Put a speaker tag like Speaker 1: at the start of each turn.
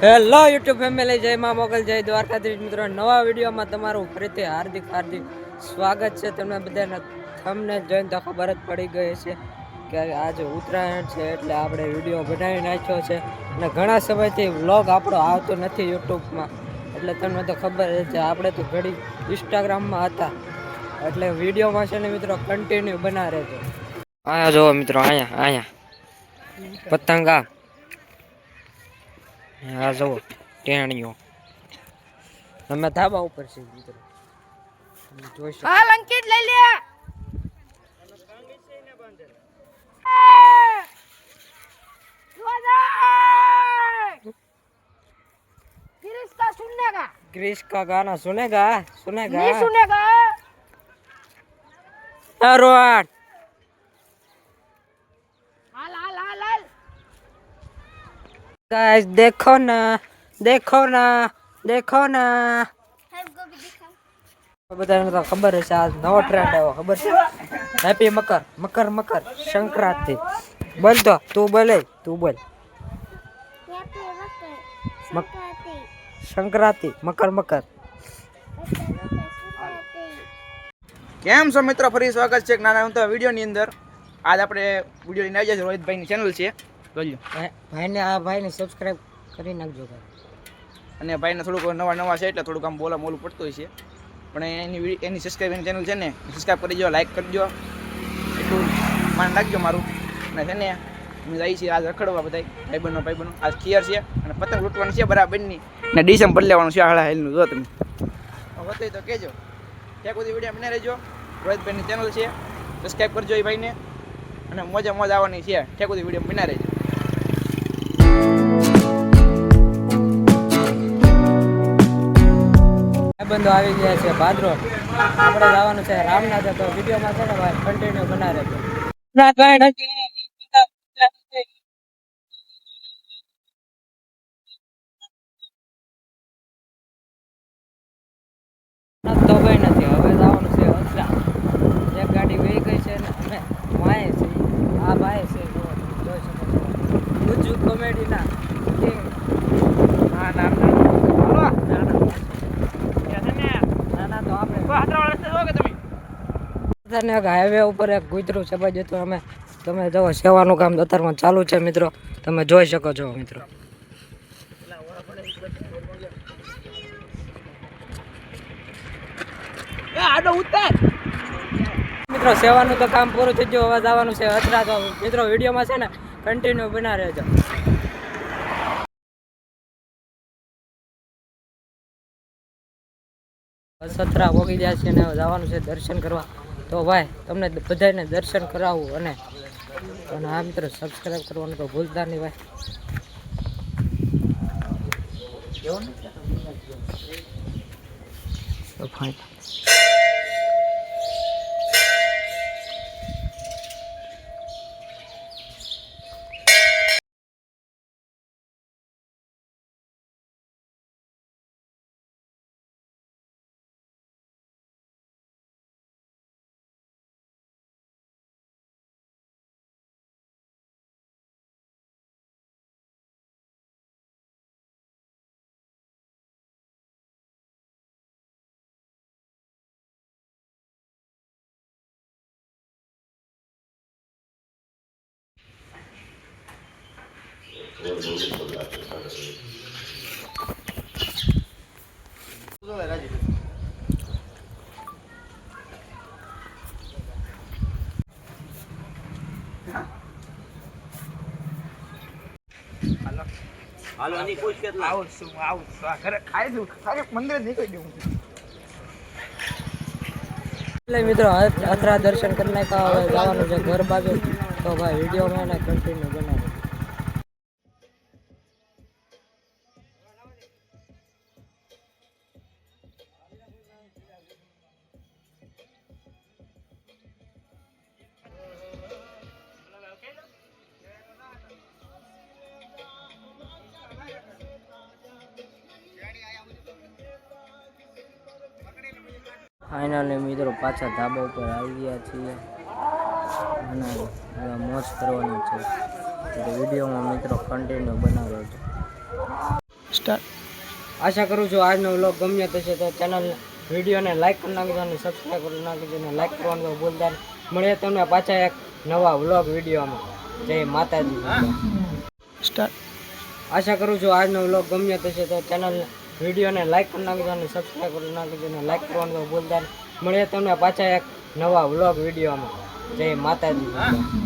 Speaker 1: Hello YouTube family, જય મા મોગલ, જય દ્વારકાધીશ. મિત્રો, નવા વિડીયોમાં તમારું ફરીથી હાર્દિક સ્વાગત છે. તમને બધાને તમને જોઈને તો ખબર જ પડી ગઈ છે કે આજે ઉત્તરાયણ છે, એટલે આપણે વિડીયો બનાવી નાખ્યો છે. અને ઘણા સમયથી વ્લોગ આપણો આવતો નથી યુટ્યુબમાં, એટલે તમને તો ખબર છે આપણે તો ઘડી ઇન્સ્ટાગ્રામમાં હતા, એટલે વિડીયોમાં છે ને મિત્રો કન્ટિન્યુ બના રહેજો. અહીંયા જોવો મિત્રો, અહીંયા પતંગા, હા જુઓ ટેણીઓ. અમે ધાબા ઉપર છે મિત્રો, જોઈ શકો.
Speaker 2: હાલ અંકિત લઈ લે.
Speaker 1: ग्रीस का गाना सुनेगा सुनेगा
Speaker 2: नहीं सुनेगा।
Speaker 1: रोहन
Speaker 2: हाल हाल हाल हाल
Speaker 1: गाइस, देखो ना देखो ना देखो ना. બધાને તો ખબર છે આ નવો ટ્રેન્ડ આવ્યો, ખબર છે? હેપી મકર મકર મકર સંક્રાંતિ. બોલ તો, તું બોલે, તું બોલ. સંક્રાંતિ મકર મકર.
Speaker 3: કેમ છો મિત્રો? ફરી સ્વાગત છે એક નાના અમથા વિડીયોની અંદર. આજ આપણે વિડીયો લઈને આવી જશે. રોહિતભાઈની ચેનલ છે, જોજો.
Speaker 1: ભાઈને આ ભાઈને સબસ્ક્રાઇબ કરી નાખજો ભાઈ.
Speaker 3: અને ભાઈને થોડુંક નવા છે એટલે થોડુંક આમ બોલા મોલું પડતું હોય છે, પણ એની સબસ્ક્રાઈબ એની ચેનલ છે ને, સબસ્ક્રાઈબ કરી દો, લાઈક કરજો, એટલું માન રાખજો મારું. અને છે ને અમે જઈએ છીએ આજ રખડવા બધા ભાઈબંધો. આજ ખીયર છે અને પતંગ લૂંટવાની છે બરાબરની, ને ડિસેમ્બર લેવાનું છે હાળા હેલનું. જો તમે હોતે તો કહેજો. ત્યાં સુધી વિડીયો બને રહેજો. રોહિતભાઈની ચેનલ છે, સબસ્ક્રાઈબ કરજો એ ભાઈને, અને મોજ આવવાની છે. ત્યાં સુધી વિડીયો બના રહેજો.
Speaker 1: બંધો આવી ગયા છે ભાદરો, આપણે જવાનું છે રામનાથ. તો વિડીયોમાં છે ને ભાઈ કન્ટિન્યુ બના રહેજો. તો ભાઈ નથી, હવે જવાનું છે અસરા. એક ગાડી વહી ગઈ છે ને અમે વાય છે. આ ભાઈ છે, જોઈ શકો છો, ગુજ્જુ કોમેડીના કિંગ. હા નામ હાઈવે ઉપર એક ગુજરું છપાઈ જતું. અમે તમે જો સેવાનું કામ અત્યારમાં ચાલુ છે મિત્રો, તમે જોઈ શકો છો મિત્રો. મિત્રો સેવાનું તો કામ પૂરું થઈ ગયું, હવે જવાનું છે અથડા. તો મિત્રો વિડીયોમાં છે ને કન્ટિન્યુ બના રહેજો. સતરા પોગી જાય છે ને જવાનું છે દર્શન કરવા. તો ભાઈ તમને બધાને દર્શન કરાવું, અને આ મિત્રો સબસ્ક્રાઈબ કરવાનું તો ભૂલતા નહીં ભાઈ. તો ફાઇન.
Speaker 3: હાલો ની પૂછ કે આવું છું ઘરે ખાઈ દઉં, ખાલી મંદિર નીકળી દઉં.
Speaker 1: એટલે મિત્રો અથરા દર્શન કરી નાખ્યા, હવે જવાનું છે ઘર બાજુ. તો ભાઈ વિડીયોમાં એને કન્ટિન્યુ બનાવો. ફાઇનલી મિત્રો પાછા ધાબા ઉપર આવી ગયા છીએ, અને મોજ કરવાની છે. વિડીયોમાં મિત્રો કન્ટિન્યુ બનાવ્યો છે. આશા કરું છું આજનો વ્લોગ ગમ્યો થશે તો ચેનલ વિડીયોને લાઈક કરી નાખજો અને સબસ્ક્રાઈબ કરી નાખજો અને લાઈક કરવાનું તો ભૂલતા નહીં. મળીએ તમને પાછા એક નવા વ્લોગ વિડીયોમાં. જય માતાજી. આશા કરું છું આજનો વ્લોગ ગમ્યો થશે તો ચેનલ વિડીયોને લાઈક કરી નાખજો અને સબસ્ક્રાઈબ કરી નાખજો અને લાઈક કરવાનું તો ભૂલતા નહીં. મળીએ તમને પાછા એક નવા વ્લોગ વિડીયોમાં. જય માતાજી.